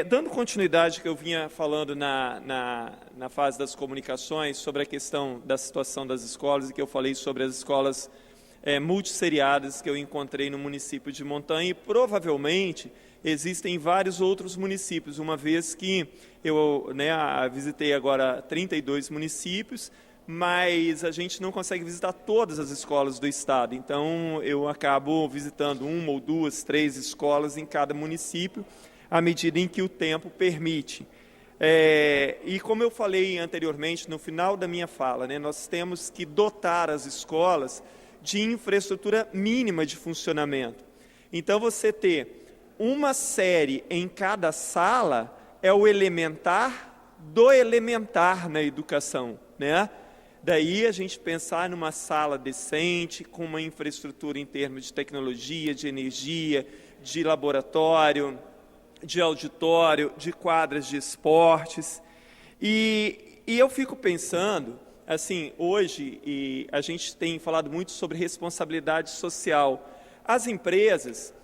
Dando continuidade que eu vinha falando na fase das comunicações sobre a questão da situação das escolas, e que eu falei sobre as escolas multisseriadas que eu encontrei no município de Montanha, e provavelmente existem vários outros municípios, uma vez que eu visitei agora 32 municípios, mas a gente não consegue visitar todas as escolas do estado, então eu acabo visitando uma ou duas, três escolas em cada município, à medida em que o tempo permite. E como eu falei anteriormente, no final da minha fala, nós temos que dotar as escolas de infraestrutura mínima de funcionamento. Então, você ter uma série em cada sala é o elementar do elementar na educação, Daí a gente pensar numa sala decente, com uma infraestrutura em termos de tecnologia, de energia, de laboratório, de auditório, de quadras de esportes. E eu fico pensando, assim, hoje a gente tem falado muito sobre responsabilidade social. As empresas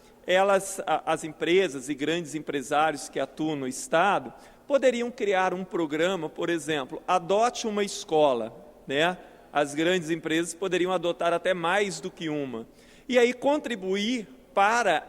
e grandes empresários que atuam no estado poderiam criar um programa, por exemplo, adote uma escola, As grandes empresas poderiam adotar até mais do que uma. E aí contribuir para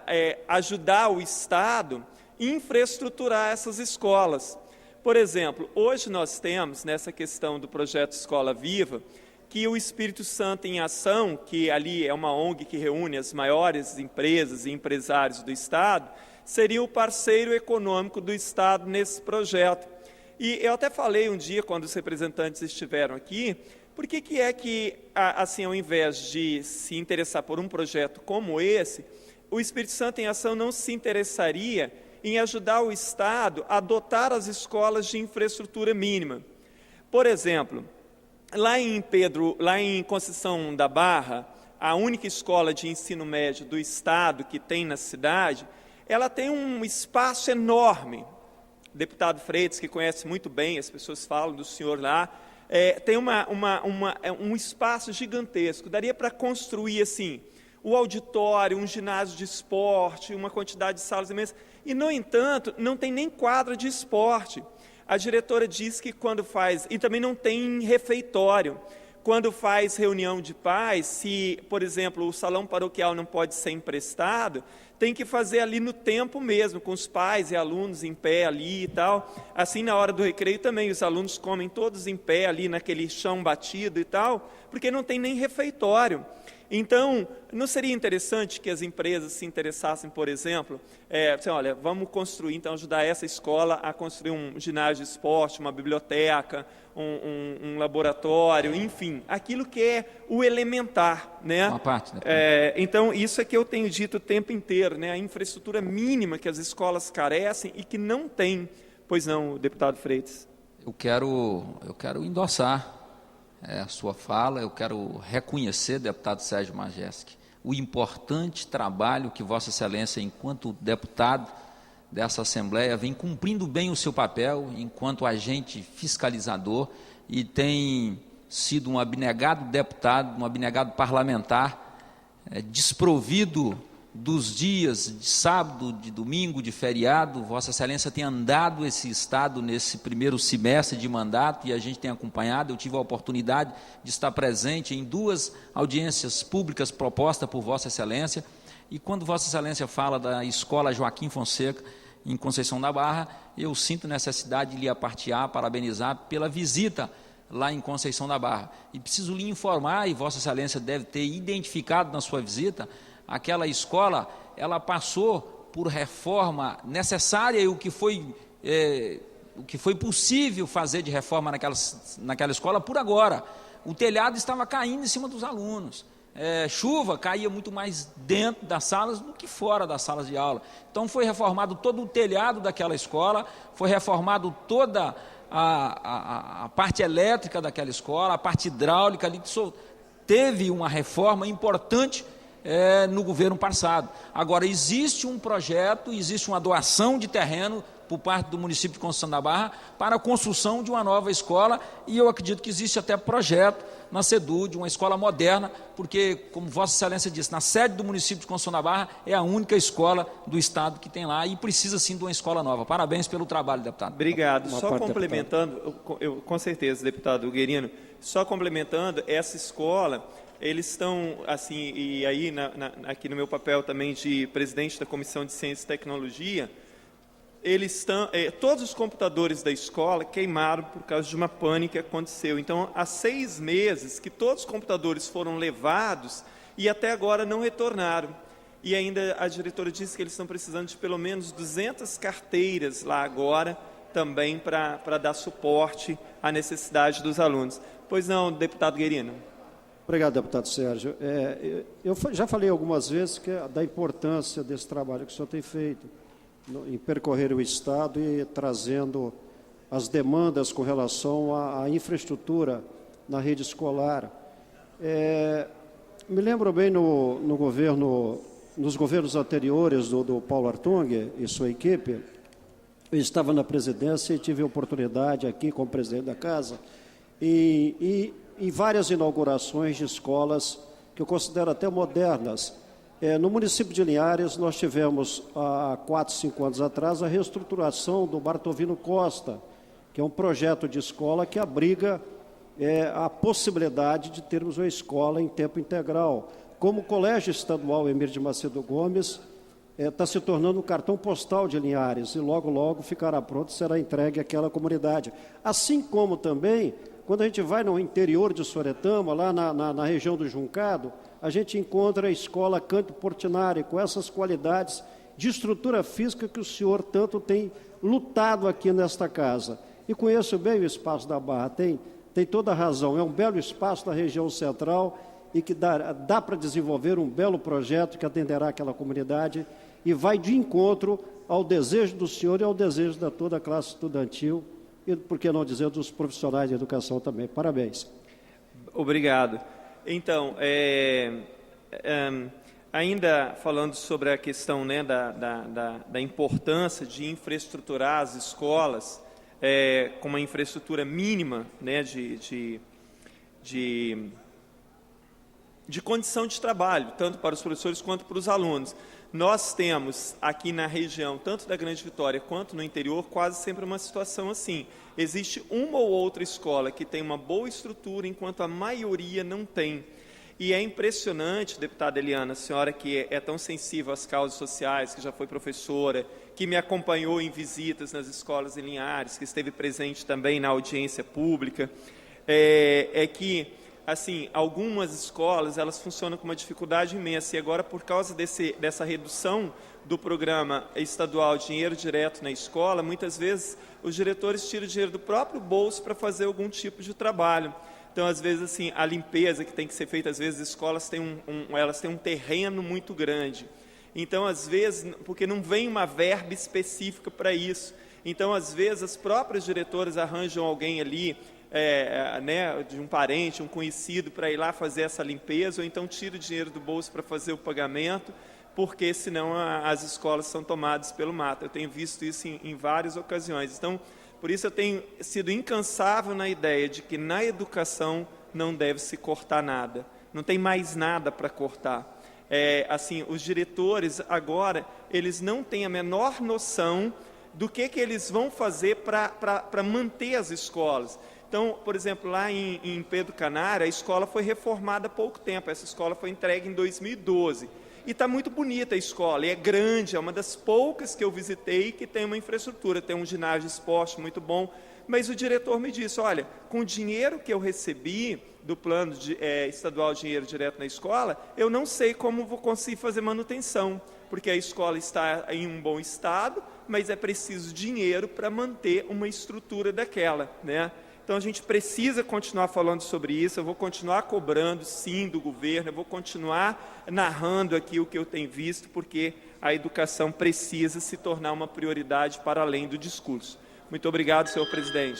ajudar o estado infraestruturar essas escolas. Por exemplo, hoje nós temos, nessa questão do projeto Escola Viva, que o Espírito Santo em Ação, que ali é uma ONG que reúne as maiores empresas e empresários do estado, seria o parceiro econômico do estado nesse projeto. E eu até falei um dia, quando os representantes estiveram aqui, por que é que, assim, ao invés de se interessar por um projeto como esse, o Espírito Santo em Ação não se interessaria em ajudar o estado a dotar as escolas de infraestrutura mínima. Por exemplo, lá em Conceição da Barra, a única escola de ensino médio do estado que tem na cidade, ela tem um espaço enorme. O deputado Freitas, que conhece muito bem, as pessoas falam do senhor lá, tem um espaço gigantesco. Daria para construir assim, o auditório, um ginásio de esporte, uma quantidade de salas imensas. E, no entanto, não tem nem quadra de esporte. A diretora diz que quando faz, e também não tem refeitório, quando faz reunião de pais, se, por exemplo, o salão paroquial não pode ser emprestado, tem que fazer ali no tempo mesmo, com os pais e alunos em pé ali e tal. Assim, na hora do recreio também, os alunos comem todos em pé ali, naquele chão batido e tal, porque não tem nem refeitório. Então, não seria interessante que as empresas se interessassem, por exemplo, olha, vamos construir, então, ajudar essa escola a construir um ginásio de esporte, uma biblioteca, um laboratório, enfim, aquilo que é o elementar, Uma parte, Então, isso é que eu tenho dito o tempo inteiro, a infraestrutura mínima que as escolas carecem e que não tem. Pois não, deputado Freitas? Eu quero endossar a sua fala, eu quero reconhecer, deputado Sérgio Majeski, o importante trabalho que Vossa Excelência, enquanto deputado dessa Assembleia, vem cumprindo bem o seu papel enquanto agente fiscalizador e tem sido um abnegado deputado, um abnegado parlamentar, desprovido dos dias de sábado, de domingo, de feriado. Vossa Excelência tem andado esse estado nesse primeiro semestre de mandato e a gente tem acompanhado. Eu tive a oportunidade de estar presente em 2 audiências públicas propostas por Vossa Excelência, e quando Vossa Excelência fala da Escola Joaquim Fonseca, em Conceição da Barra, eu sinto necessidade de lhe apartear, parabenizar pela visita lá em Conceição da Barra. E preciso lhe informar, e Vossa Excelência deve ter identificado na sua visita, aquela escola, ela passou por reforma necessária, e o que foi possível fazer de reforma naquela escola por agora. O telhado estava caindo em cima dos alunos. Chuva caía muito mais dentro das salas do que fora das salas de aula. Então foi reformado todo o telhado daquela escola, foi reformado toda a parte elétrica daquela escola, a parte hidráulica ali, teve uma reforma importante no governo passado. Agora, existe um projeto, existe uma doação de terreno por parte do município de Conceição da Barra para a construção de uma nova escola, e eu acredito que existe até projeto na SEDU de uma escola moderna, porque, como Vossa Excelência disse, na sede do município de Conceição da Barra é a única escola do estado que tem lá e precisa sim de uma escola nova. Parabéns pelo trabalho, deputado. Obrigado. Só complementando, com certeza, deputado Guerino, só complementando, essa escola, eles estão, assim, e aí aqui no meu papel também de presidente da Comissão de Ciência e Tecnologia, eles estão, todos os computadores da escola queimaram por causa de uma pane que aconteceu. Então, há 6 meses que todos os computadores foram levados e até agora não retornaram. E ainda a diretora disse que eles estão precisando de pelo menos 200 carteiras lá agora, também para dar suporte à necessidade dos alunos. Pois não, deputado Guerino. Obrigado, deputado Sérgio. Eu já falei algumas vezes da importância desse trabalho que o senhor tem feito em percorrer o Estado e trazendo as demandas com relação à infraestrutura na rede escolar. Me lembro bem nos governos anteriores do Paulo Artung e sua equipe, eu estava na presidência e tive a oportunidade aqui como presidente da casa e várias inaugurações de escolas que eu considero até modernas. No município de Linhares, nós tivemos, há 4, 5 anos atrás, a reestruturação do Bartovino Costa, que é um projeto de escola que abriga a possibilidade de termos uma escola em tempo integral. Como o Colégio Estadual Emir de Macedo Gomes está se tornando um cartão postal de Linhares e logo, logo ficará pronto e será entregue àquela comunidade. Assim como também, quando a gente vai no interior de Soretama, lá na região do Juncado, a gente encontra a escola Canto Portinari, com essas qualidades de estrutura física que o senhor tanto tem lutado aqui nesta casa. E conheço bem o espaço da Barra, tem toda a razão, é um belo espaço na região central e que dá para desenvolver um belo projeto que atenderá aquela comunidade e vai de encontro ao desejo do senhor e ao desejo da toda a classe estudantil e, por que não dizer, dos profissionais de educação também. Parabéns. Obrigado. Então, ainda falando sobre a questão, né, da importância de infraestruturar as escolas com uma infraestrutura mínima, né, de condição de trabalho, tanto para os professores quanto para os alunos. Nós temos aqui na região, tanto da Grande Vitória quanto no interior, quase sempre uma situação assim. Existe uma ou outra escola que tem uma boa estrutura, enquanto a maioria não tem. E é impressionante, deputada Eliana, a senhora que é tão sensível às causas sociais, que já foi professora, que me acompanhou em visitas nas escolas em Linhares, que esteve presente também na audiência pública, que, assim, algumas escolas, elas funcionam com uma dificuldade imensa, e agora, por causa dessa redução do programa estadual Dinheiro Direto na Escola, muitas vezes os diretores tiram dinheiro do próprio bolso para fazer algum tipo de trabalho. Então, às vezes, assim, a limpeza que tem que ser feita, às vezes as escolas têm elas têm um terreno muito grande. Então, às vezes, porque não vem uma verba específica para isso. Então, às vezes, as próprias diretoras arranjam alguém ali, né, de um parente, um conhecido, para ir lá fazer essa limpeza, ou então tira o dinheiro do bolso para fazer o pagamento, porque senão as escolas são tomadas pelo mato. Eu tenho visto isso em várias ocasiões. Então, por isso eu tenho sido incansável na ideia de que na educação não deve se cortar nada. Não tem mais nada para cortar. Assim, os diretores agora, eles não têm a menor noção do que eles vão fazer para manter as escolas. Então, por exemplo, lá em Pedro Canário, a escola foi reformada há pouco tempo. Essa escola foi entregue em 2012. E está muito bonita a escola, e é grande, é uma das poucas que eu visitei que tem uma infraestrutura, tem um ginásio de esporte muito bom, mas o diretor me disse, olha, com o dinheiro que eu recebi do plano estadual Dinheiro Direto na Escola, eu não sei como vou conseguir fazer manutenção, porque a escola está em um bom estado, mas é preciso dinheiro para manter uma estrutura daquela, né? Então, a gente precisa continuar falando sobre isso, eu vou continuar cobrando, sim, do governo, eu vou continuar narrando aqui o que eu tenho visto, porque a educação precisa se tornar uma prioridade para além do discurso. Muito obrigado, senhor presidente.